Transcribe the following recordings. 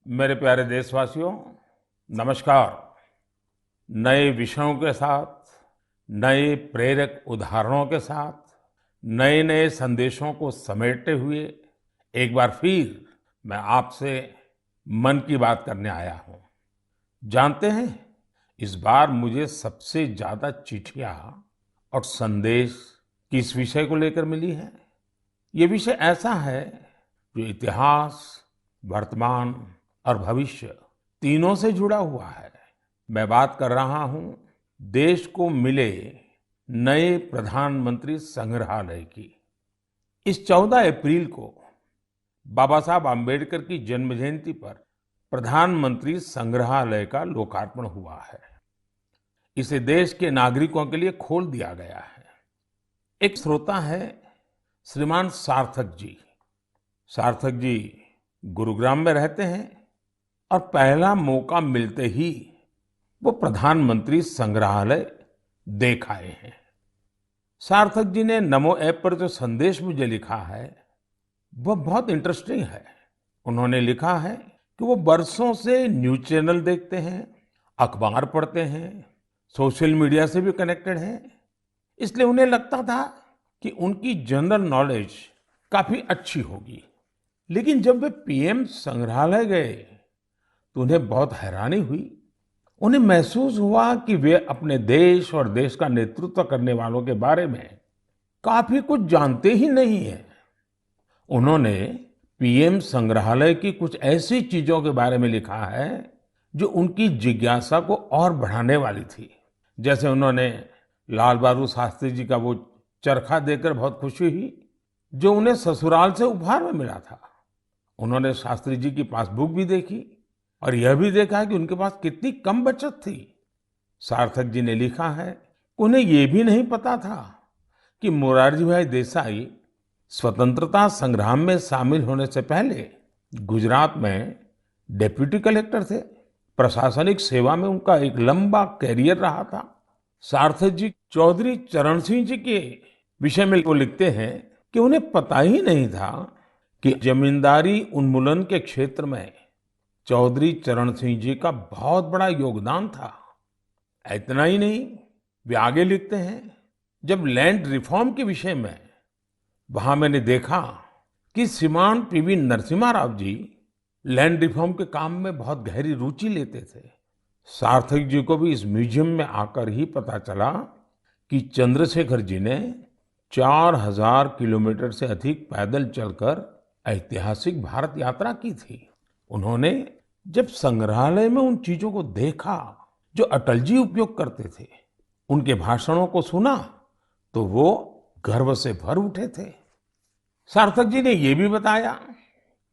मेरे प्यारे देशवासियों, नमस्कार। नए विषयों के साथ, नए प्रेरक उदाहरणों के साथ, नए नए संदेशों को समेटते हुए एक बार फिर मैं आपसे मन की बात करने आया हूं। जानते हैं, इस बार मुझे सबसे ज्यादा चिट्ठियां और संदेश किस विषय को लेकर मिली है। ये विषय ऐसा है जो इतिहास, वर्तमान और भविष्य तीनों से जुड़ा हुआ है। मैं बात कर रहा हूं देश को मिले नए प्रधानमंत्री संग्रहालय की। इस 14 अप्रैल को बाबा साहब आम्बेडकर की जन्म जयंती पर प्रधानमंत्री संग्रहालय का लोकार्पण हुआ है। इसे देश के नागरिकों के लिए खोल दिया गया है। एक श्रोता है श्रीमान सार्थक जी। सार्थक जी गुरुग्राम में रहते हैं और पहला मौका मिलते ही वो प्रधानमंत्री संग्रहालय देख आए हैं। सार्थक जी ने नमो ऐप पर जो संदेश मुझे लिखा है वो बहुत इंटरेस्टिंग है। उन्होंने लिखा है कि वो बरसों से न्यूज़ चैनल देखते हैं, अखबार पढ़ते हैं, सोशल मीडिया से भी कनेक्टेड हैं। इसलिए उन्हें लगता था कि उनकी जनरल नॉलेज काफी अच्छी होगी। लेकिन जब वे पीएम संग्रहालय गए तो उन्हें बहुत हैरानी हुई। उन्हें महसूस हुआ कि वे अपने देश और देश का नेतृत्व करने वालों के बारे में काफी कुछ जानते ही नहीं हैं। उन्होंने पीएम संग्रहालय की कुछ ऐसी चीजों के बारे में लिखा है जो उनकी जिज्ञासा को और बढ़ाने वाली थी। जैसे उन्होंने लाल बहादुर शास्त्री जी का वो चरखा देखकर बहुत खुशी हुई जो उन्हें ससुराल से उपहार में मिला था। उन्होंने शास्त्री जी की पासबुक भी देखी और यह भी देखा कि उनके पास कितनी कम बचत थी। सार्थक जी ने लिखा है उन्हें ये भी नहीं पता था कि मोरारजी भाई देसाई स्वतंत्रता संग्राम में शामिल होने से पहले गुजरात में डिप्टी कलेक्टर थे। प्रशासनिक सेवा में उनका एक लंबा कैरियर रहा था। सार्थक जी चौधरी चरण सिंह जी के विषय में वो लिखते हैं कि उन्हें पता ही नहीं था कि जमींदारी उन्मूलन के क्षेत्र में चौधरी चरण सिंह जी का बहुत बड़ा योगदान था। इतना ही नहीं, वे आगे लिखते हैं, जब लैंड रिफॉर्म के विषय में वहां मैंने देखा कि श्रीमान PV Narasimha Rao ji land reform के काम में बहुत गहरी रुचि लेते थे। सार्थक जी को भी इस म्यूजियम में आकर ही पता चला कि चंद्रशेखर जी ने 4000 किलोमीटर से अधिक पैदल चलकर ऐतिहासिक भारत यात्रा की थी। उन्होंने जब संग्रहालय में उन चीजों को देखा जो अटल जी उपयोग करते थे, उनके भाषणों को सुना, तो वो गर्व से भर उठे थे। सार्थक जी ने यह भी बताया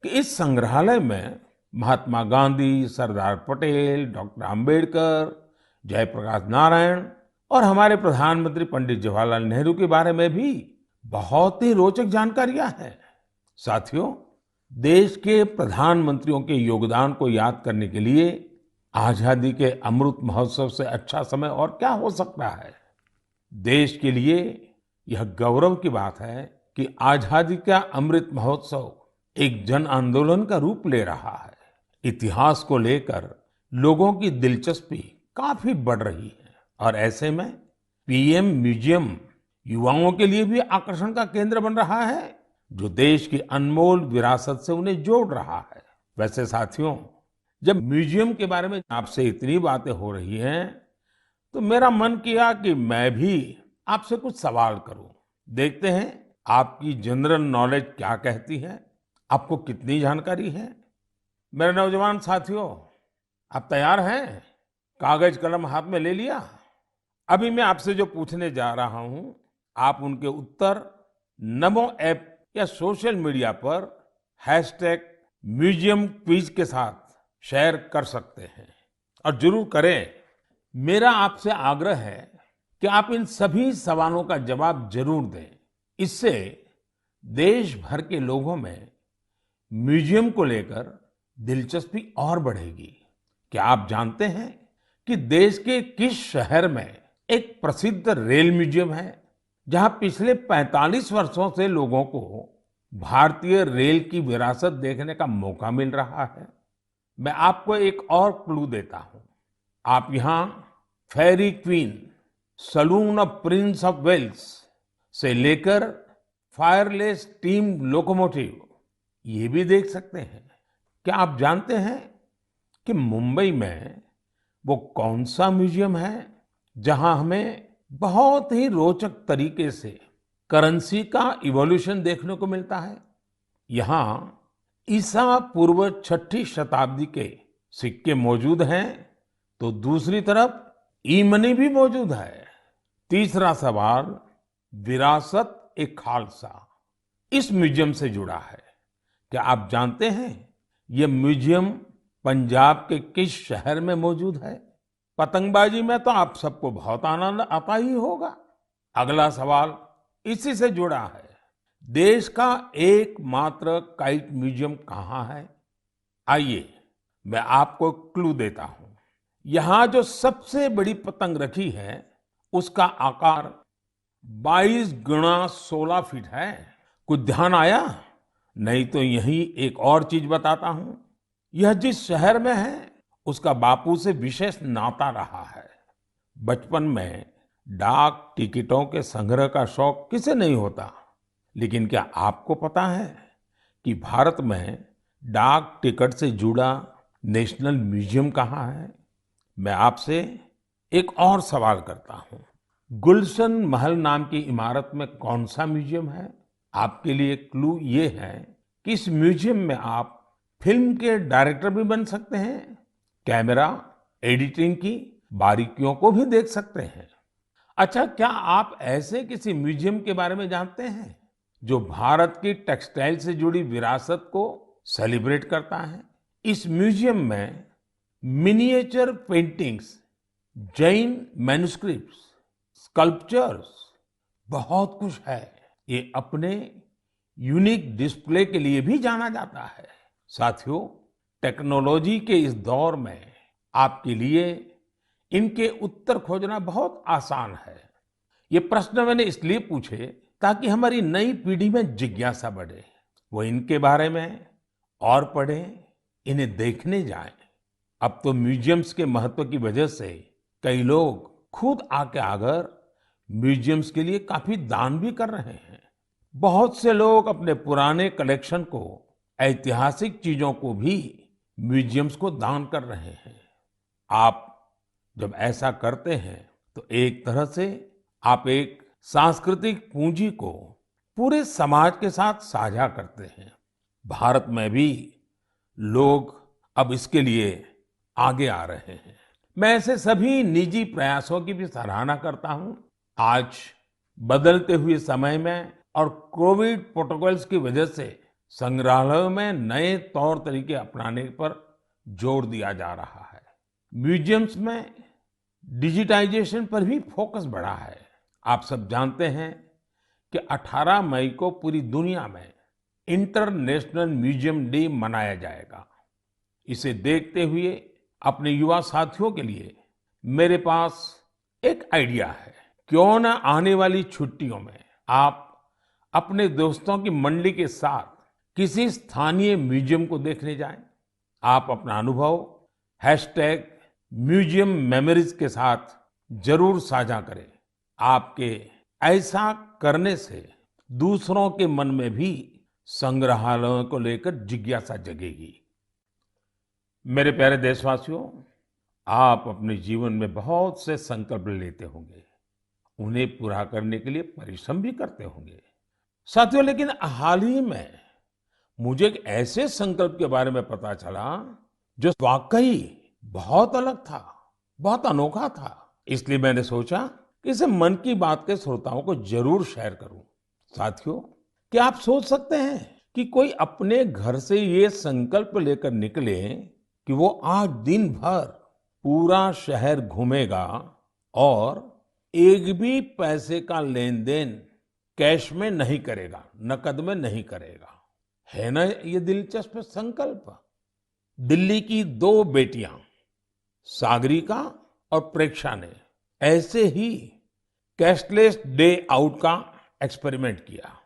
कि इस संग्रहालय में महात्मा गांधी, सरदार पटेल, डॉक्टर अंबेडकर, जयप्रकाश नारायण और हमारे प्रधानमंत्री पंडित जवाहरलाल नेहरू के बारे में भी बहुत ही रोचक जानकारियां हैं। साथियों, देश के प्रधानमंत्रियों के योगदान को याद करने के लिए आजादी के अमृत महोत्सव से अच्छा समय और क्या हो सकता है। देश के लिए यह गौरव की बात है कि आजादी का अमृत महोत्सव एक जन आंदोलन का रूप ले रहा है। इतिहास को लेकर लोगों की दिलचस्पी काफी बढ़ रही है और ऐसे में पीएम म्यूजियम युवाओं के लिए भी आकर्षण का केंद्र बन रहा है, जो देश की अनमोल विरासत से उन्हें जोड़ रहा है। वैसे साथियों, जब म्यूजियम के बारे में आपसे इतनी बातें हो रही हैं, तो मेरा मन किया कि मैं भी आपसे कुछ सवाल करूं। देखते हैं आपकी जनरल नॉलेज क्या कहती है, आपको कितनी जानकारी है। मेरे नौजवान साथियों, आप तैयार हैं? कागज कलम हाथ में ले लिया? अभी मैं आपसे जो पूछने जा रहा हूं, आप उनके उत्तर नमो ऐप या सोशल मीडिया पर #म्यूजियम क्विज के साथ शेयर कर सकते हैं और जरूर करें। मेरा आपसे आग्रह है कि आप इन सभी सवालों का जवाब जरूर दें। इससे देश भर के लोगों में म्यूजियम को लेकर दिलचस्पी और बढ़ेगी। क्या आप जानते हैं कि देश के किस शहर में एक प्रसिद्ध रेल म्यूजियम है? जहां पिछले 45 वर्षों से लोगों को भारतीय रेल की विरासत देखने का मौका मिल रहा है। मैं आपको एक और क्लू देता हूं। आप यहाँ fairy queen, saloon of prince of Wales से लेकर फायरलेस स्टीम लोकोमोटिव ये भी देख सकते हैं। क्या आप जानते हैं कि मुंबई में वो कौन सा म्यूजियम है जहां हमें बहुत ही रोचक तरीके से करेंसी का इवोल्यूशन देखने को मिलता है? यहाँ ईसा पूर्व छठी शताब्दी के सिक्के मौजूद हैं, तो दूसरी तरफ ई मनी भी मौजूद है। तीसरा सवाल, विरासत ए खालसा इस म्यूजियम से जुड़ा है। क्या आप जानते हैं ये म्यूजियम पंजाब के किस शहर में मौजूद है? पतंगबाजी में तो आप सबको बहुत आनंद आता ही होगा। अगला सवाल इसी से जुड़ा है। देश का एकमात्र काइट म्यूजियम कहाँ है? आइए मैं आपको क्लू देता हूं। यहाँ जो सबसे बड़ी पतंग रखी है उसका आकार 22 गुणा 16 फीट है। कुछ ध्यान आया? नहीं तो यही एक और चीज बताता हूं। यह जिस शहर में है उसका बापू से विशेष नाता रहा है। बचपन में डाक टिकटों के संग्रह का शौक किसे नहीं होता, लेकिन क्या आपको पता है कि भारत में डाक टिकट से जुड़ा नेशनल म्यूजियम कहाँ है? मैं आपसे एक और सवाल करता हूँ। गुलशन महल नाम की इमारत में कौन सा म्यूजियम है? आपके लिए क्लू ये है कि इस म्यूजियम में आप फिल्म के डायरेक्टर भी बन सकते हैं, कैमरा एडिटिंग की बारीकियों को भी देख सकते हैं। अच्छा, क्या आप ऐसे किसी म्यूजियम के बारे में जानते हैं जो भारत की टेक्सटाइल से जुड़ी विरासत को सेलिब्रेट करता है? इस म्यूजियम में miniature paintings, Jain manuscripts, sculptures, बहुत कुछ है। ये अपने यूनिक डिस्प्ले के लिए भी जाना जाता है। साथियों, टेक्नोलॉजी के इस दौर में आपके लिए इनके उत्तर खोजना बहुत आसान है। ये प्रश्न मैंने इसलिए पूछे ताकि हमारी नई पीढ़ी में जिज्ञासा बढ़े, वो इनके बारे में और पढ़ें, इन्हें देखने जाएं। अब तो म्यूजियम्स के महत्व की वजह से कई लोग खुद आके आकर म्यूजियम्स के लिए काफी दान भी कर रहे हैं। बहुत से लोग अपने पुराने कलेक्शन को, ऐतिहासिक चीजों को भी म्यूजियम्स को दान कर रहे हैं। आप जब ऐसा करते हैं तो एक तरह से आप एक सांस्कृतिक पूंजी को पूरे समाज के साथ साझा करते हैं। भारत में भी लोग अब इसके लिए आगे आ रहे हैं। मैं ऐसे सभी निजी प्रयासों की भी सराहना करता हूं। आज बदलते हुए समय में और कोविड प्रोटोकॉल्स की वजह से संग्रहालयों में नए तौर तरीके अपनाने पर जोर दिया जा रहा है। म्यूजियम्स में डिजिटाइजेशन पर भी फोकस बढ़ा है। आप सब जानते हैं कि 18 मई को पूरी दुनिया में इंटरनेशनल म्यूजियम डे मनाया जाएगा। इसे देखते हुए अपने युवा साथियों के लिए मेरे पास एक आइडिया है। क्यों ना आने वाली छुट्टियों में आप अपने दोस्तों की मंडली के साथ किसी स्थानीय म्यूजियम को देखने जाएं। आप अपना अनुभव #म्यूजियम मेमोरीज के साथ जरूर साझा करें। आपके ऐसा करने से दूसरों के मन में भी संग्रहालयों को लेकर जिज्ञासा जगेगी। मेरे प्यारे देशवासियों, आप अपने जीवन में बहुत से संकल्प लेते होंगे, उन्हें पूरा करने के लिए परिश्रम भी करते होंगे साथियों। लेकिन हाल ही में मुझे एक ऐसे संकल्प के बारे में पता चला जो वाकई बहुत अलग था, बहुत अनोखा था। इसलिए मैंने सोचा कि इसे मन की बात के श्रोताओं को जरूर शेयर करूं। साथियों, क्या आप सोच सकते हैं कि कोई अपने घर से ये संकल्प लेकर निकले कि वो आज दिन भर पूरा शहर घूमेगा और एक भी पैसे का लेन देन कैश में नहीं करेगा, नकद में नहीं करेगा। है ना ये दिलचस्प संकल्प? दिल्ली की 2 बेटियां सागरिका और प्रेक्षा ने ऐसे ही कैशलेस डे आउट का एक्सपेरिमेंट किया।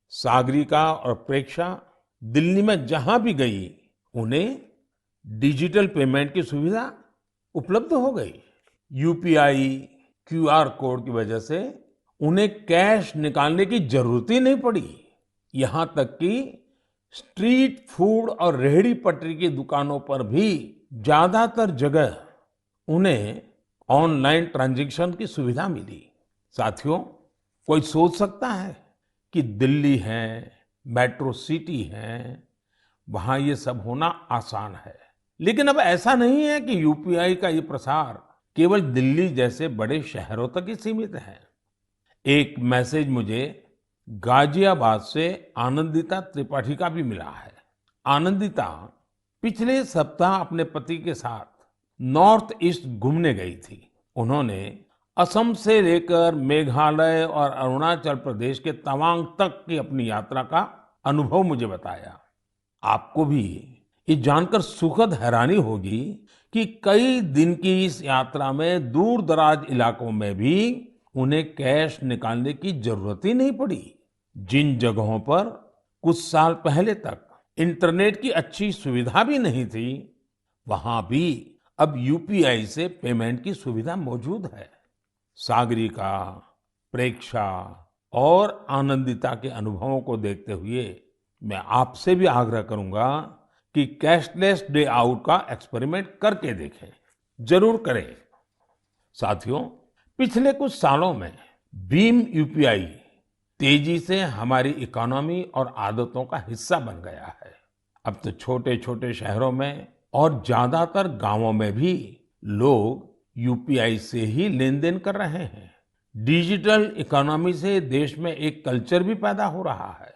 सागरिका और प्रेक्षा दिल्ली में जहां भी गई, उन्हें डिजिटल पेमेंट की सुविधा उपलब्ध हो गई। यूपीआई, क्यूआर कोड की वजह से उन्हें कैश निकालने की जरूरत ही नहीं पड़ी। यहाँ तक कि स्ट्रीट फूड और रेहड़ी पटरी की दुकानों पर भी ज्यादातर जगह उन्हें ऑनलाइन ट्रांजैक्शन की सुविधा मिली। साथियों, कोई सोच सकता है कि दिल्ली है, मेट्रो सिटी है, वहां ये सब होना आसान है। लेकिन अब ऐसा नहीं है कि यूपीआई का ये प्रसार केवल दिल्ली जैसे बड़े शहरों तक ही सीमित है। एक मैसेज मुझे गाजियाबाद से आनंदिता त्रिपाठी का भी मिला है। आनंदिता पिछले सप्ताह अपने पति के साथ नॉर्थ ईस्ट घूमने गई थी। उन्होंने असम से लेकर मेघालय और अरुणाचल प्रदेश के तवांग तक की अपनी यात्रा का अनुभव मुझे बताया। आपको भी ये जानकर सुखद हैरानी होगी कि कई दिन की इस यात्रा में दूर दराज इलाकों में भी उन्हें कैश निकालने की जरूरत ही नहीं पड़ी। जिन जगहों पर कुछ साल पहले तक इंटरनेट की अच्छी सुविधा भी नहीं थी, वहां भी अब यूपीआई से पेमेंट की सुविधा मौजूद है। सागरिका, प्रेक्षा और आनंदिता के अनुभवों को देखते हुए मैं आपसे भी आग्रह करूंगा कि कैशलेस डे आउट का एक्सपेरिमेंट करके देखें। जरूर करें। साथियों, पिछले कुछ सालों में भीम यूपीआई तेजी से हमारी इकोनॉमी और आदतों का हिस्सा बन गया है। अब तो छोटे छोटे शहरों में और ज्यादातर गांवों में भी लोग यूपीआई से ही लेन देन कर रहे हैं। डिजिटल इकोनॉमी से देश में एक कल्चर भी पैदा हो रहा है।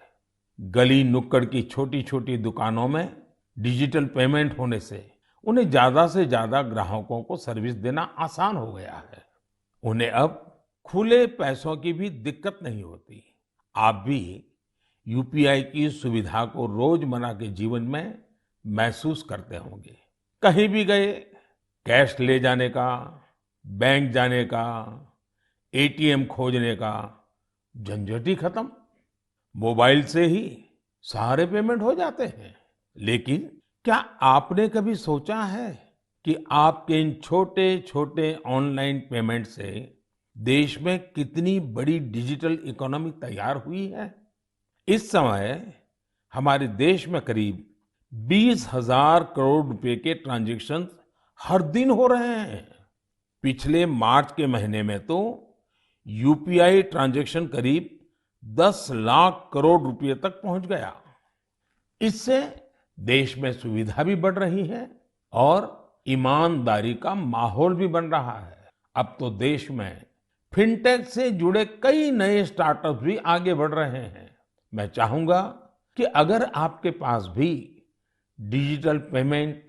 गली नुक्कड़ की छोटी छोटी दुकानों में डिजिटल पेमेंट होने से उन्हें ज्यादा से ज्यादा ग्राहकों को सर्विस देना आसान हो गया है। उन्हें अब खुले पैसों की भी दिक्कत नहीं होती। आप भी यूपीआई की सुविधा को रोजमर्रा के जीवन में महसूस करते होंगे। कहीं भी गए, कैश ले जाने का, बैंक जाने का, एटीएम खोजने का झंझट ही खत्म। मोबाइल से ही सारे पेमेंट हो जाते हैं। लेकिन क्या आपने कभी सोचा है कि आपके इन छोटे छोटे ऑनलाइन पेमेंट से देश में कितनी बड़ी डिजिटल इकोनॉमी तैयार हुई है? इस समय हमारे देश में करीब 20,000 करोड़ रुपए के ट्रांजैक्शन हर दिन हो रहे हैं। पिछले मार्च के महीने में तो यूपीआई ट्रांजैक्शन करीब 10 लाख करोड़ रुपए तक पहुंच गया। इससे देश में सुविधा भी बढ़ रही है और ईमानदारी का माहौल भी बन रहा है। अब तो देश में फिनटेक से जुड़े कई नए स्टार्टअप्स भी आगे बढ़ रहे हैं। मैं चाहूंगा कि अगर आपके पास भी डिजिटल पेमेंट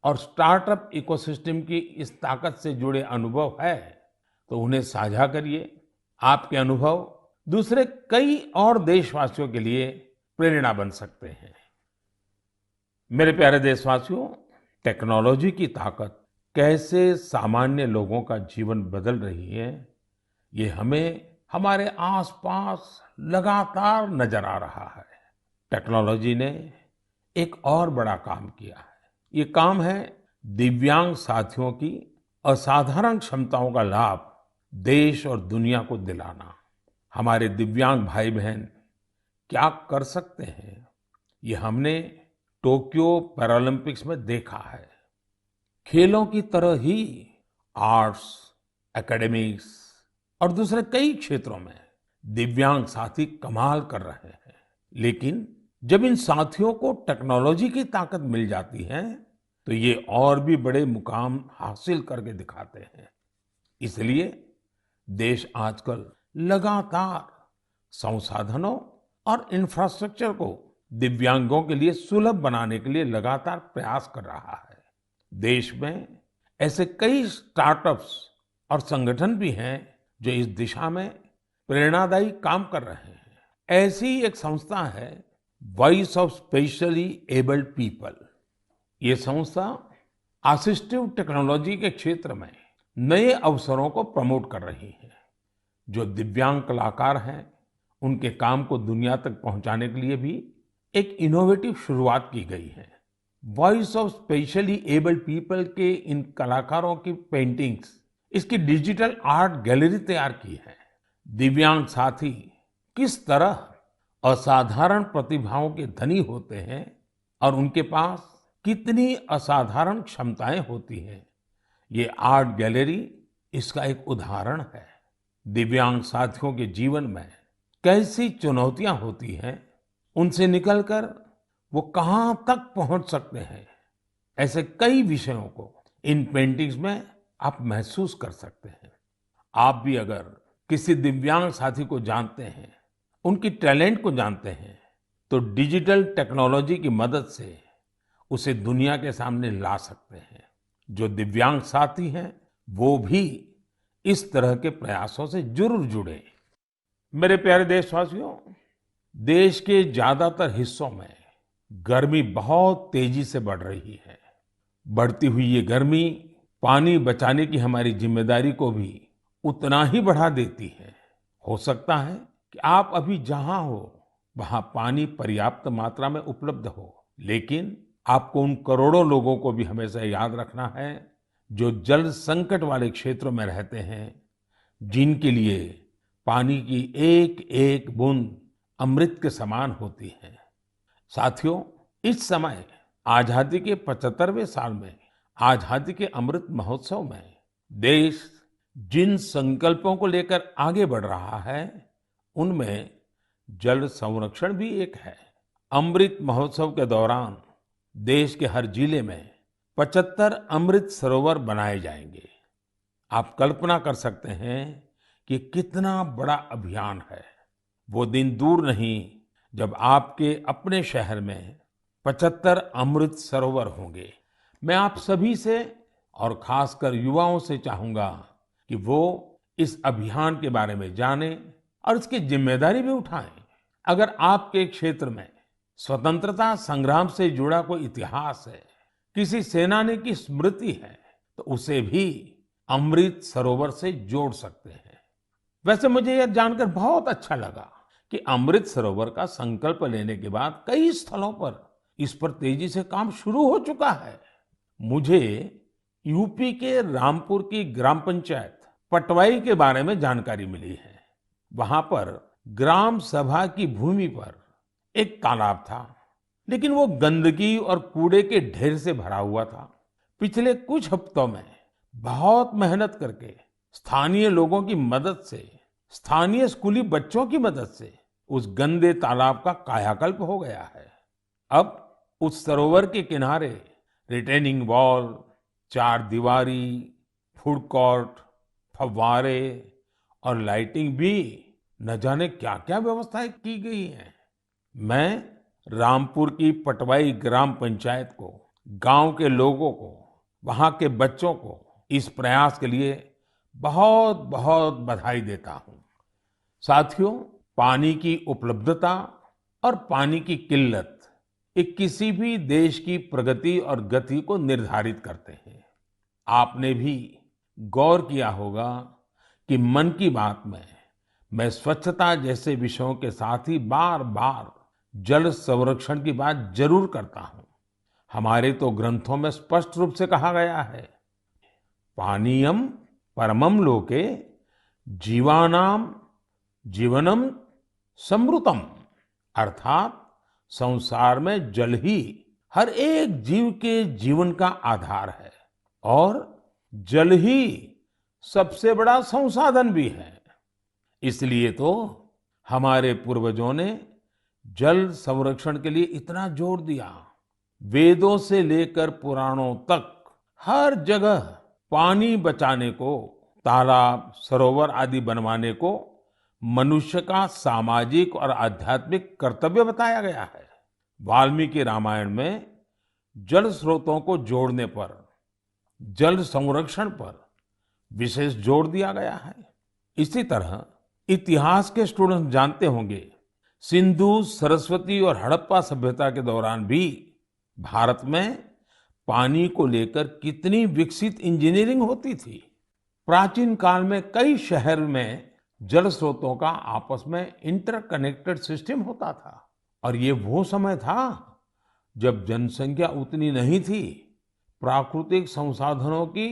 और स्टार्टअप इकोसिस्टम की इस ताकत से जुड़े अनुभव है, तो उन्हें साझा करिए। आपके अनुभव दूसरे कई और देशवासियों के लिए प्रेरणा बन सकते हैं। मेरे प्यारे देशवासियों, टेक्नोलॉजी की ताकत कैसे सामान्य लोगों का जीवन बदल रही है, ये हमें हमारे आसपास लगातार नजर आ रहा है। टेक्नोलॉजी ने एक और बड़ा काम किया है। ये काम है दिव्यांग साथियों की असाधारण क्षमताओं का लाभ देश और दुनिया को दिलाना। हमारे दिव्यांग भाई बहन क्या कर सकते हैं, ये हमने टोक्यो पैरालंपिक्स में देखा है। खेलों की तरह ही आर्ट्स, एकेडमिक्स और दूसरे कई क्षेत्रों में दिव्यांग साथी कमाल कर रहे हैं। लेकिन जब इन साथियों को टेक्नोलॉजी की ताकत मिल जाती है, तो ये और भी बड़े मुकाम हासिल करके दिखाते हैं। इसलिए देश आजकल लगातार संसाधनों और इंफ्रास्ट्रक्चर को दिव्यांगों के लिए सुलभ बनाने के लिए लगातार प्रयास कर रहा है। देश में ऐसे कई स्टार्टअप्स और संगठन भी हैं जो इस दिशा में प्रेरणादायी काम कर रहे हैं। ऐसी एक संस्था है voice of specially abled people. ये संस्था असिस्टिव टेक्नोलॉजी के क्षेत्र में नए अवसरों को प्रमोट कर रही है। जो दिव्यांग कलाकार हैं, उनके काम को दुनिया तक पहुंचाने के लिए भी एक इनोवेटिव शुरुआत की गई है। Voice of specially abled people के इन कलाकारों की पेंटिंग्स, इसकी डिजिटल आर्ट गैलरी तैयार की है। दिव्यांग साथी किस तरह असाधारण प्रतिभाओं के धनी होते हैं और उनके पास कितनी असाधारण क्षमताएं होती हैं, ये आर्ट गैलरी इसका एक उदाहरण है। दिव्यांग साथियों के जीवन में कैसी चुनौतियां होती हैं, उनसे निकलकर वो कहां तक पहुंच सकते हैं, ऐसे कई विषयों को इन पेंटिंग्स में आप महसूस कर सकते हैं। आप भी अगर किसी दिव्यांग साथी को जानते हैं, उनकी टैलेंट को जानते हैं, तो डिजिटल टेक्नोलॉजी की मदद से उसे दुनिया के सामने ला सकते हैं। जो दिव्यांग साथी हैं, वो भी इस तरह के प्रयासों से जरूर जुड़े। मेरे प्यारे देशवासियों, देश के ज्यादातर हिस्सों में गर्मी बहुत तेजी से बढ़ रही है। बढ़ती हुई ये गर्मी पानी बचाने की हमारी जिम्मेदारी को भी उतना ही बढ़ा देती है। हो सकता है कि आप अभी जहां हो वहां पानी पर्याप्त मात्रा में उपलब्ध हो, लेकिन आपको उन करोड़ों लोगों को भी हमेशा याद रखना है जो जल संकट वाले क्षेत्रों में रहते हैं, जिनके लिए पानी की एक एक बूंद अमृत के समान होती है। साथियों, इस समय आजादी के 75वें साल में आजादी के अमृत महोत्सव में देश जिन संकल्पों को लेकर आगे बढ़ रहा है, उनमें जल संरक्षण भी एक है। अमृत महोत्सव के दौरान देश के हर जिले में 75 अमृत सरोवर बनाए जाएंगे। आप कल्पना कर सकते हैं कि कितना बड़ा अभियान है। वो दिन दूर नहीं जब आपके अपने शहर में 75 अमृत सरोवर होंगे। मैं आप सभी से और खासकर युवाओं से चाहूंगा कि वो इस अभियान के बारे में जानें और इसकी जिम्मेदारी भी उठाएं। अगर आपके क्षेत्र में स्वतंत्रता संग्राम से जुड़ा कोई इतिहास है, किसी सेनानी की स्मृति है, तो उसे भी अमृत सरोवर से जोड़ सकते हैं। वैसे मुझे यह जानकर बहुत अच्छा लगा कि अमृत सरोवर का संकल्प लेने के बाद कई स्थलों पर इस पर तेजी से काम शुरू हो चुका है। मुझे यूपी के रामपुर की ग्राम पंचायत पटवाई के बारे में जानकारी मिली है। वहां पर ग्राम सभा की भूमि पर एक तालाब था, लेकिन वो गंदगी और कूड़े के ढेर से भरा हुआ था। पिछले कुछ हफ्तों में बहुत मेहनत करके स्थानीय लोगों की मदद से, स्थानीय स्कूली बच्चों की मदद से उस गंदे तालाब का कायाकल्प हो गया है। अब उस सरोवर के किनारे रिटेनिंग वॉल, चार दीवारी, फूड कोर्ट, फव्वारे और लाइटिंग भी न जाने क्या-क्या व्यवस्थाएं की गई हैं। मैं रामपुर की पटवाई ग्राम पंचायत को, गांव के लोगों को, वहां के बच्चों को इस प्रयास के लिए बहुत बहुत बधाई देता हूं। साथियों, पानी की उपलब्धता और पानी की किल्लत ये किसी भी देश की प्रगति और गति को निर्धारित करते हैं। आपने भी गौर किया होगा कि मन की बात में मैं स्वच्छता जैसे विषयों के साथ ही बार बार जल संरक्षण की बात जरूर करता हूं। हमारे तो ग्रंथों में स्पष्ट रूप से कहा गया है, पानीयम परमम लोके जीवानाम जीवनम समृतम, अर्थात संसार में जल ही हर एक जीव के जीवन का आधार है और जल ही सबसे बड़ा संसाधन भी है। इसलिए तो हमारे पूर्वजों ने जल संरक्षण के लिए इतना जोर दिया। वेदों से लेकर पुराणों तक हर जगह पानी बचाने को, तालाब, सरोवर आदि बनवाने को मनुष्य का सामाजिक और आध्यात्मिक कर्तव्य बताया गया है। वाल्मीकि रामायण में जल स्रोतों को जोड़ने पर, जल संरक्षण पर विशेष जोर दिया गया है। इसी तरह इतिहास के स्टूडेंट जानते होंगे, सिंधु, सरस्वती और हड़प्पा सभ्यता के दौरान भी भारत में पानी को लेकर कितनी विकसित इंजीनियरिंग होती थी। प्राचीन काल में कई शहर में जल स्रोतों का आपस में इंटरकनेक्टेड सिस्टम होता था। और ये वो समय था जब जनसंख्या उतनी नहीं थी, प्राकृतिक संसाधनों की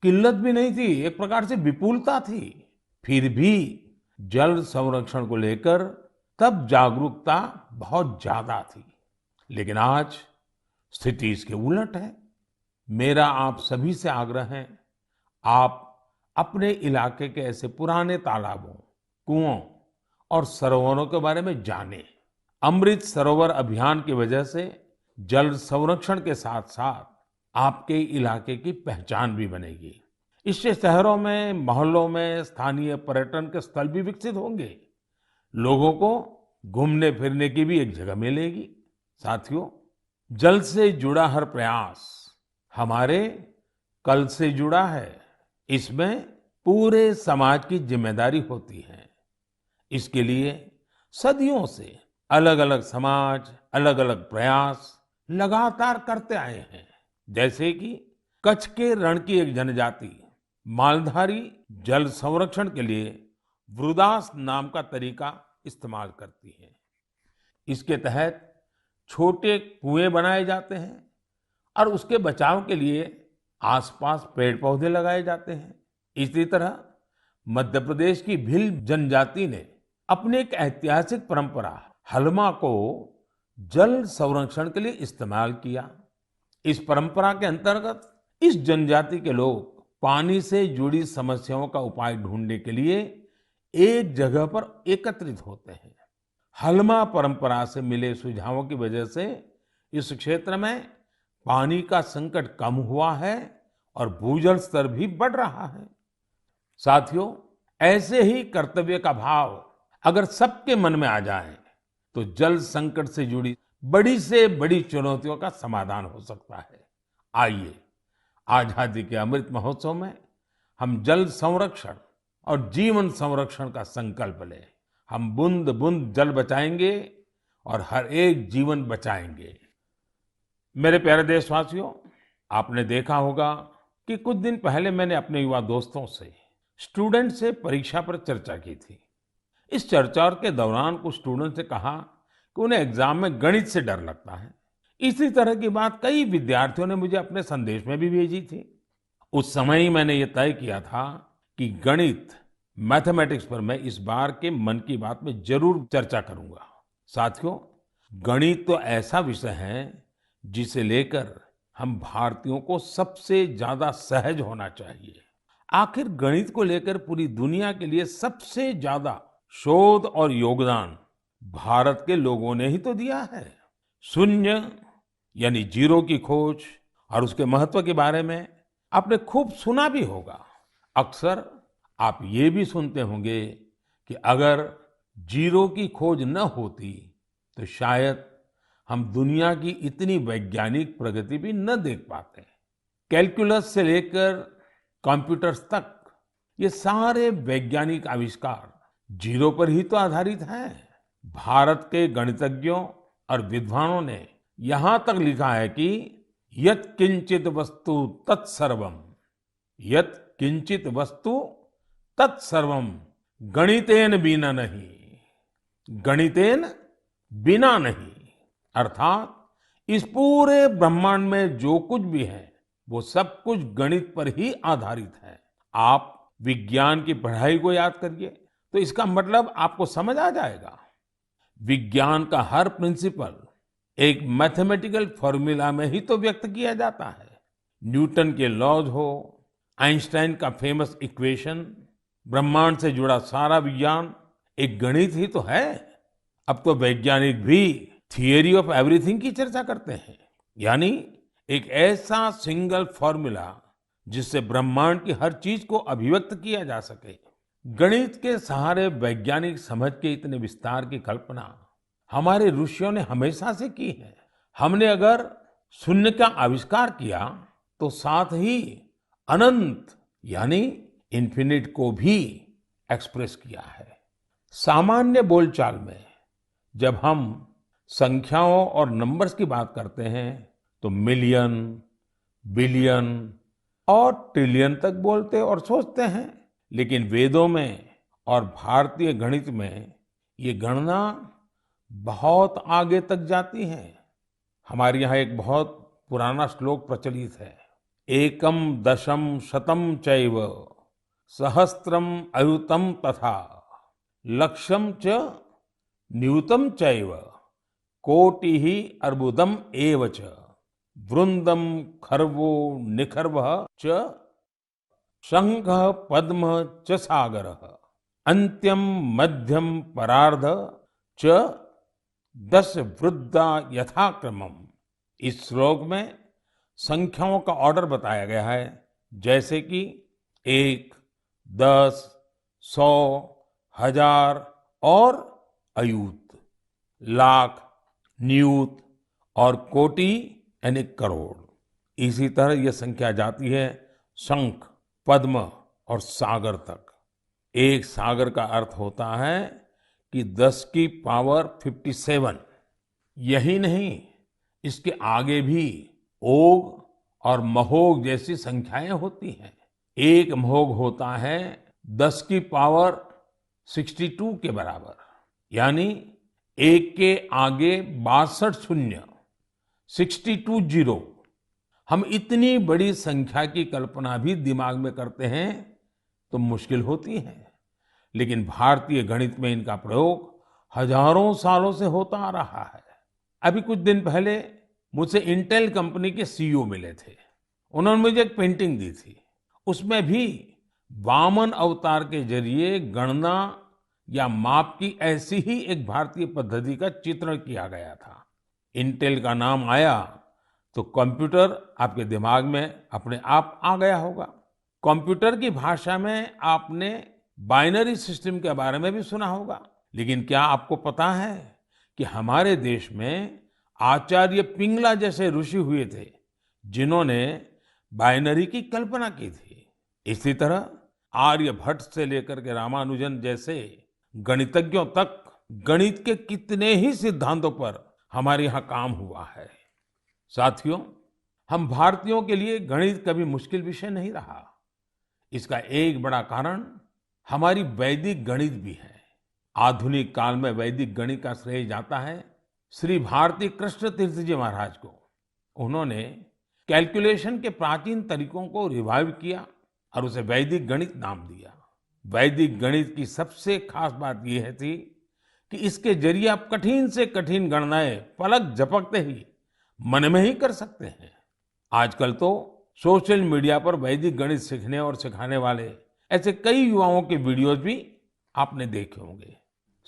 किल्लत भी नहीं थी, एक प्रकार से विपुलता थी। फिर भी जल संरक्षण को लेकर तब जागरूकता बहुत ज्यादा थी। लेकिन आज स्थिति इसके उलट है। मेरा आप सभी से आग्रह है, आप अपने इलाके के ऐसे पुराने तालाबों, कुओं और सरोवरों के बारे में जानें। अमृत सरोवर अभियान की वजह से जल संरक्षण के साथ साथ आपके इलाके की पहचान भी बनेगी। इससे शहरों में, मोहल्लों में स्थानीय पर्यटन के स्थल भी विकसित होंगे। लोगों को घूमने फिरने की भी एक जगह मिलेगी। साथियों, जल से जुड़ा हर प्रयास हमारे कल से जुड़ा है। इसमें पूरे समाज की जिम्मेदारी होती है। इसके लिए सदियों से अलग अलग समाज, अलग अलग प्रयास लगातार करते आए हैं। जैसे कि कच्छ के रण की एक जनजाति मालधारी जल संरक्षण के लिए वृदास नाम का तरीका इस्तेमाल करती है। इसके तहत छोटे कुएं बनाए जाते हैं और उसके बचाव के लिए आसपास पेड़ पौधे लगाए जाते हैं। इसी तरह मध्य प्रदेश की भील जनजाति ने अपनी एक ऐतिहासिक परंपरा हलमा को जल संरक्षण के लिए इस्तेमाल किया। इस परंपरा के अंतर्गत इस जनजाति के लोग पानी से जुड़ी समस्याओं का उपाय ढूंढने के लिए एक जगह पर एकत्रित होते हैं। हलमा परंपरा से मिले सुझावों की वजह से इस क्षेत्र में पानी का संकट कम हुआ है और भूजल स्तर भी बढ़ रहा है। साथियों, ऐसे ही कर्तव्य का भाव अगर सबके मन में आ जाए तो जल संकट से जुड़ी बड़ी से बड़ी चुनौतियों का समाधान हो सकता है। आइए, आजादी के अमृत महोत्सव में हम जल संरक्षण और जीवन संरक्षण का संकल्प लें। हम बूंद बूंद जल बचाएंगे और हर एक जीवन बचाएंगे। मेरे प्यारे देशवासियों, आपने देखा होगा कि कुछ दिन पहले मैंने अपने युवा दोस्तों से, स्टूडेंट से परीक्षा पर चर्चा की थी। इस चर्चा के दौरान कुछ स्टूडेंट से कहा कि उन्हें एग्जाम में गणित से डर लगता है। इसी तरह की बात कई विद्यार्थियों ने मुझे अपने संदेश में भी भेजी थी। उस समय ही मैंने ये तय किया था कि गणित, मैथमेटिक्स पर मैं इस बार के मन की बात में जरूर चर्चा करूंगा। साथियों, गणित तो ऐसा विषय है जिसे लेकर हम भारतीयों को सबसे ज्यादा सहज होना चाहिए। आखिर गणित को लेकर पूरी दुनिया के लिए सबसे ज्यादा शोध और योगदान भारत के लोगों ने ही तो दिया है। शून्य यानी जीरो की खोज और उसके महत्व के बारे में आपने खूब सुना भी होगा। अक्सर आप ये भी सुनते होंगे कि अगर जीरो की खोज न होती तो शायद हम दुनिया की इतनी वैज्ञानिक प्रगति भी न देख पाते। कैलकुलस से लेकर कंप्यूटर्स तक ये सारे वैज्ञानिक आविष्कार जीरो पर ही तो आधारित हैं। भारत के गणितज्ञों और विद्वानों ने यहाँ तक लिखा है कि यत् किंचित वस्तु तत्सर्वम, यत् किंचित वस्तु तत्सर्वम गणितेन बिना नहीं, गणितेन बिना नहीं। अर्थात इस पूरे ब्रह्मांड में जो कुछ भी है वो सब कुछ गणित पर ही आधारित है। आप विज्ञान की पढ़ाई को याद करिए तो इसका मतलब आपको समझ आ जाएगा। विज्ञान का हर प्रिंसिपल एक मैथमेटिकल फॉर्मूला में ही तो व्यक्त किया जाता है। न्यूटन के लॉज हो, आइंस्टाइन का फेमस इक्वेशन, ब्रह्मांड से जुड़ा सारा विज्ञान एक गणित ही तो है। अब तो वैज्ञानिक भी थियरी ऑफ एवरीथिंग की चर्चा करते हैं, यानी एक ऐसा सिंगल फॉर्मूला जिससे ब्रह्मांड की हर चीज को अभिव्यक्त किया जा सके। गणित के सहारे वैज्ञानिक समझ के इतने विस्तार की कल्पना हमारे ऋषियों ने हमेशा से की है। हमने अगर शून्य का आविष्कार किया तो साथ ही अनंत यानी इन्फिनिट को भी एक्सप्रेस किया है। सामान्य बोलचाल में जब हम संख्याओं और नंबर्स की बात करते हैं तो मिलियन, बिलियन और ट्रिलियन तक बोलते और सोचते हैं। लेकिन वेदों में और भारतीय गणित में ये गणना बहुत आगे तक जाती है। हमारे यहाँ एक बहुत पुराना श्लोक प्रचलित है, एकम दशम शतम चैव सहस्त्रम अयुतम तथा लक्षम च न्यूतम चैव कोटि ही अर्बुदम एव च वृंदम खर्वो निखर्व च शंख पद्म च सागर अंत्यम मध्यम परार्ध च दश वृद्धा यथाक्रमम। इस श्लोक में संख्याओं का ऑर्डर बताया गया है, जैसे कि 1, 10, 100, 1000 और अयूत, लाख, नियूत और कोटि यानी करोड़। इसी तरह यह संख्या जाती है शंख, पद्म और सागर तक। एक सागर का अर्थ होता है कि 10 की पावर 57। यही नहीं, इसके आगे भी ओघ और महोघ जैसी संख्याएं होती हैं। एक महोघ होता है 10 की पावर 62 के बराबर, यानी एक के आगे 62 शून्य, 62 जीरो। हम इतनी बड़ी संख्या की कल्पना भी दिमाग में करते हैं तो मुश्किल होती है, लेकिन भारतीय गणित में इनका प्रयोग हजारों सालों से होता आ रहा है। अभी कुछ दिन पहले मुझसे इंटेल कंपनी के सीईओ मिले थे। उन्होंने मुझे एक पेंटिंग दी थी, उसमें भी वामन अवतार के जरिए गणना या माप की ऐसी ही एक भारतीय पद्धति का चित्रण किया गया था। इंटेल का नाम आया तो कंप्यूटर आपके दिमाग में अपने आप आ गया होगा। कंप्यूटर की भाषा में आपने बाइनरी सिस्टम के बारे में भी सुना होगा, लेकिन क्या आपको पता है कि हमारे देश में आचार्य पिंगला जैसे ऋषि हुए थे जिन्होंने बाइनरी की कल्पना की थी। इसी तरह आर्यभट्ट से लेकर के रामानुजन जैसे गणितज्ञों तक गणित के कितने ही सिद्धांतों पर हमारे यहाँ काम हुआ है। साथियों, हम भारतीयों के लिए गणित कभी मुश्किल विषय नहीं रहा। इसका एक बड़ा कारण हमारी वैदिक गणित भी है। आधुनिक काल में वैदिक गणित का श्रेय जाता है श्री भारती कृष्ण तीर्थ जी महाराज को। उन्होंने कैलकुलेशन के प्राचीन तरीकों को रिवाइव किया और उसे वैदिक गणित नाम दिया। वैदिक गणित की सबसे खास बात यह थी कि इसके जरिए आप कठिन से कठिन गणनाएं पलक झपकते ही मन में ही कर सकते हैं। आजकल तो सोशल मीडिया पर वैदिक गणित सीखने और सिखाने वाले ऐसे कई युवाओं के वीडियोस भी आपने देखे होंगे।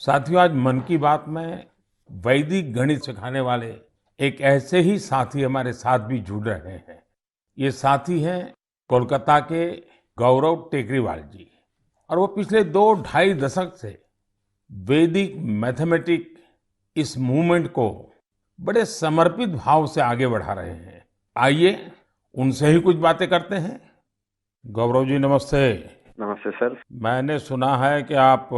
साथियों, आज मन की बात में वैदिक गणित सिखाने वाले एक ऐसे ही साथी हमारे साथ भी जुड़ रहे हैं। ये साथी हैं कोलकाता के गौरव टेकरीवाल जी, और वो पिछले 2-2.5 दशक से वैदिक मैथमेटिक इस मूवमेंट को बड़े समर्पित भाव से आगे बढ़ा रहे हैं। आइए उनसे ही कुछ बातें करते हैं। गौरव जी, नमस्ते। नमस्ते सर। मैंने सुना है कि आप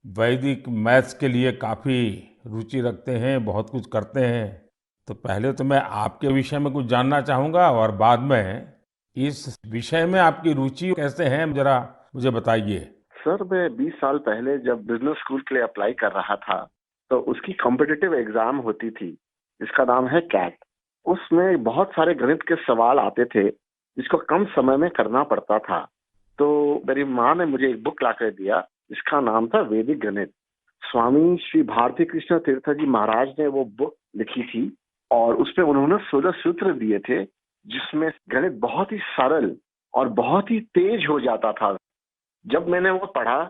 वैदिक मैथ्स के लिए काफी रुचि रखते हैं, बहुत कुछ करते हैं। तो पहले तो मैं आपके विषय में कुछ जानना चाहूंगा और बाद में इस विषय में आपकी रुचि कैसे है, जरा मुझे बताइए। सर, मैं 20 साल पहले जब बिजनेस स्कूल के लिए अप्लाई कर रहा था तो उसकी कॉम्पिटिटिव एग्जाम होती थी जिसका नाम है कैट। उसमें बहुत सारे गणित के सवाल आते थे जिसको कम समय में करना पड़ता था। तो मेरी माँ ने मुझे एक बुक लाकर दिया जिसका नाम था वैदिक गणित। स्वामी श्री भारती कृष्ण तीर्थ जी महाराज ने वो बुक लिखी थी और उसमें उन्होंने 16 सूत्र दिए थे जिसमें गणित बहुत ही सरल और बहुत ही तेज हो जाता था। जब मैंने वो पढ़ा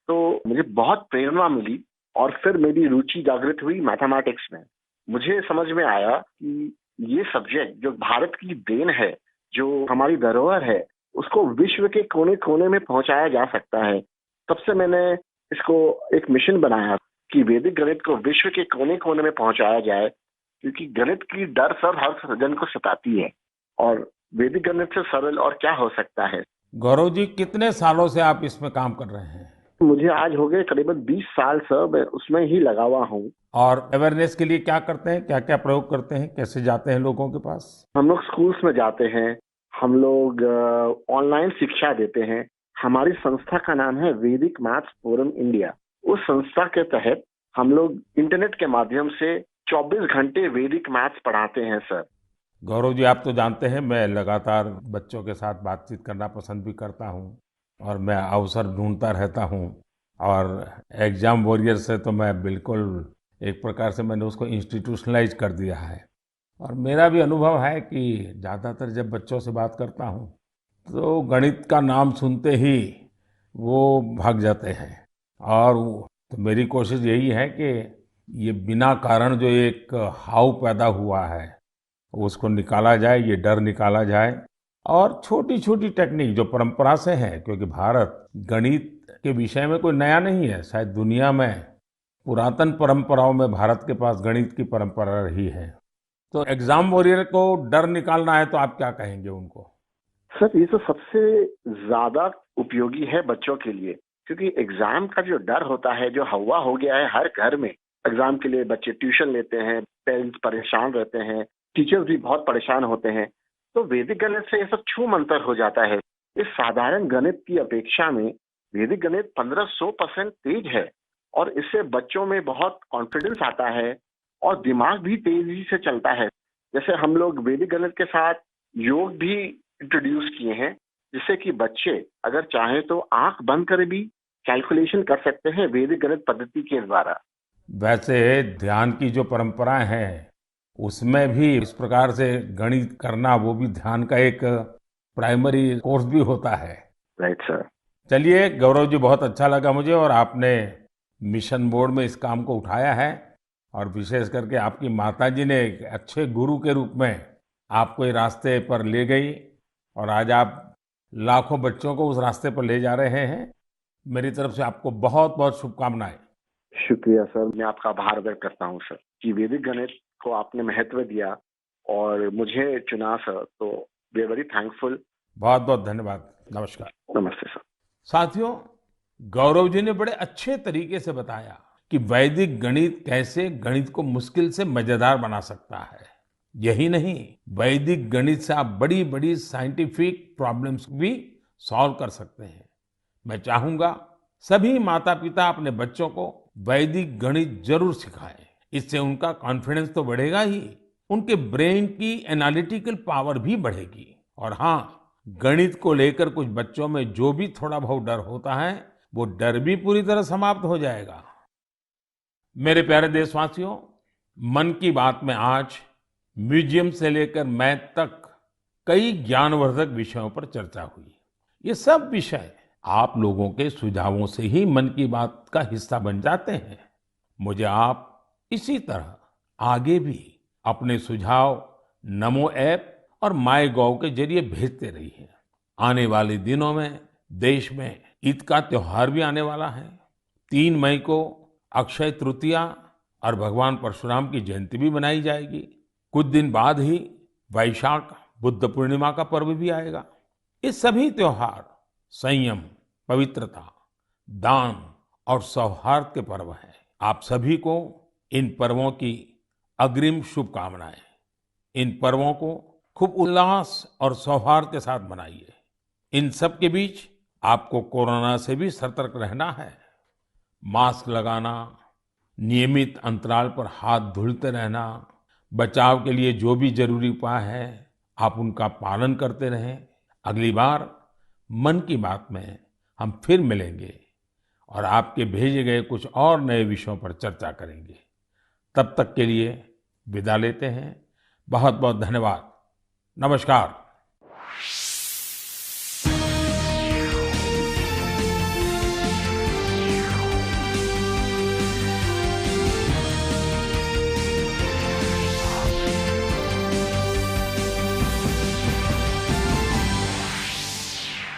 तो मुझे बहुत प्रेरणा मिली और फिर मेरी रुचि जागृत हुई मैथमेटिक्स में। मुझे समझ में आया कि ये सब्जेक्ट जो भारत की देन है, जो हमारी धरोहर है, उसको विश्व के कोने कोने में पहुंचाया जा सकता है। तब से मैंने इसको एक मिशन बनाया कि वैदिक गणित को विश्व के कोने कोने में पहुंचाया जाए, क्योंकि गणित की डर सर हर जन को सताती है और वैदिक गणित से सरल और क्या हो सकता है। गौरव जी, कितने सालों से आप इसमें काम कर रहे हैं? मुझे आज हो गए करीबन 20 साल सर, मैं उसमें ही लगा हुआ हूँ। और अवेयरनेस के लिए क्या करते हैं, क्या क्या प्रयोग करते हैं, कैसे जाते हैं लोगों के पास? हम लोग स्कूल्स में जाते हैं, हम लोग ऑनलाइन शिक्षा देते हैं, हमारी संस्था का नाम है वैदिक मैथ्स फोरम इंडिया। उस संस्था के तहत हम लोग इंटरनेट के माध्यम से 24 घंटे वैदिक मैथ्स पढ़ाते हैं सर। गौरव जी, आप तो जानते हैं मैं लगातार बच्चों के साथ बातचीत करना पसंद भी करता हूं और मैं अवसर ढूंढता रहता हूं। और एग्जाम वॉरियर से तो मैं बिल्कुल एक प्रकार से मैंने उसको इंस्टीट्यूशनलाइज कर दिया है। और मेरा भी अनुभव है कि ज़्यादातर जब बच्चों से बात करता हूं तो गणित का नाम सुनते ही वो भाग जाते हैं। तो मेरी कोशिश यही है कि ये बिना कारण जो एक हाव पैदा हुआ है उसको निकाला जाए, ये डर निकाला जाए। और छोटी छोटी टेक्निक जो परंपरा से है, क्योंकि भारत गणित के विषय में कोई नया नहीं है, शायद दुनिया में पुरातन परंपराओं में भारत के पास गणित की परंपरा रही है। तो एग्जाम वॉरियर को डर निकालना है तो आप क्या कहेंगे उनको? सर ये तो सबसे ज्यादा उपयोगी है बच्चों के लिए, क्योंकि एग्जाम का जो डर होता है, जो हवा हो गया है हर घर में। एग्जाम के लिए बच्चे ट्यूशन लेते हैं, पेरेंट्स परेशान रहते हैं, टीचर्स भी बहुत परेशान होते हैं। तो वैदिक गणित से ये सब छू मंतर हो जाता है। इस साधारण गणित की अपेक्षा में वैदिक गणित 1500% तेज है और इससे बच्चों में बहुत कॉन्फिडेंस आता है और दिमाग भी तेजी से चलता है। जैसे हम लोग वैदिक गणित के साथ योग भी इंट्रोड्यूस किए हैं, जिससे कि बच्चे अगर चाहे तो आंख बंद कर भी कैलकुलेशन कर सकते हैं वैदिक गणित पद्धति के द्वारा। वैसे ध्यान की जो परंपराएं हैं उसमें भी इस प्रकार से गणित करना, वो भी ध्यान का एक प्राइमरी कोर्स भी होता है। Right sir. चलिए गौरव जी, बहुत अच्छा लगा मुझे, और आपने मिशन मोड में इस काम को उठाया है। और विशेष करके आपकी माताजी ने एक अच्छे गुरु के रूप में आपको ये रास्ते पर ले गई और आज आप लाखों बच्चों को उस रास्ते पर ले जा रहे हैं। मेरी तरफ से आपको बहुत बहुत शुभकामनाएं। शुक्रिया सर, मैं आपका आभार व्यक्त करता हूँ सर कि वैदिक गणित को आपने महत्व दिया और मुझे चुना सर। तो वी आर वेरी थैंकफुल। बहुत बहुत धन्यवाद। नमस्कार। नमस्ते सर। साथियों, गौरव जी ने बड़े अच्छे तरीके से बताया कि वैदिक गणित कैसे गणित को मुश्किल से मजेदार बना सकता है। यही नहीं, वैदिक गणित से आप बड़ी बड़ी साइंटिफिक प्रॉब्लम्स भी सॉल्व कर सकते हैं। मैं चाहूंगा सभी माता पिता अपने बच्चों को वैदिक गणित जरूर सिखाएं। इससे उनका कॉन्फिडेंस तो बढ़ेगा ही, उनके ब्रेन की एनालिटिकल पावर भी बढ़ेगी। और हाँ, गणित को लेकर कुछ बच्चों में जो भी थोड़ा बहुत डर होता है, वो डर भी पूरी तरह समाप्त हो जाएगा। मेरे प्यारे देशवासियों, मन की बात में आज म्यूजियम से लेकर मैथ तक कई ज्ञानवर्धक विषयों पर चर्चा हुई। ये सब विषय आप लोगों के सुझावों से ही मन की बात का हिस्सा बन जाते हैं। मुझे आप इसी तरह आगे भी अपने सुझाव नमो ऐप और माय गॉव के जरिए भेजते रहिए। आने वाले दिनों में देश में ईद का त्योहार भी आने वाला है। 3 मई को अक्षय तृतीया और भगवान परशुराम की जयंती भी मनाई जाएगी। कुछ दिन बाद ही वैशाख बुद्ध पूर्णिमा का पर्व भी आएगा। ये सभी त्योहार संयम, पवित्रता, दान और सौहार्द के पर्व हैं। आप सभी को इन पर्वों की अग्रिम शुभकामनाएं। इन पर्वों को खूब उल्लास और सौहार्द के साथ मनाइए। इन सब के बीच आपको कोरोना से भी सतर्क रहना है। मास्क लगाना, नियमित अंतराल पर हाथ धुलते रहना, बचाव के लिए जो भी जरूरी उपाय है आप उनका पालन करते रहें। अगली बार मन की बात में हम फिर मिलेंगे और आपके भेजे गए कुछ और नए विषयों पर चर्चा करेंगे। तब तक के लिए विदा लेते हैं। बहुत बहुत धन्यवाद। नमस्कार।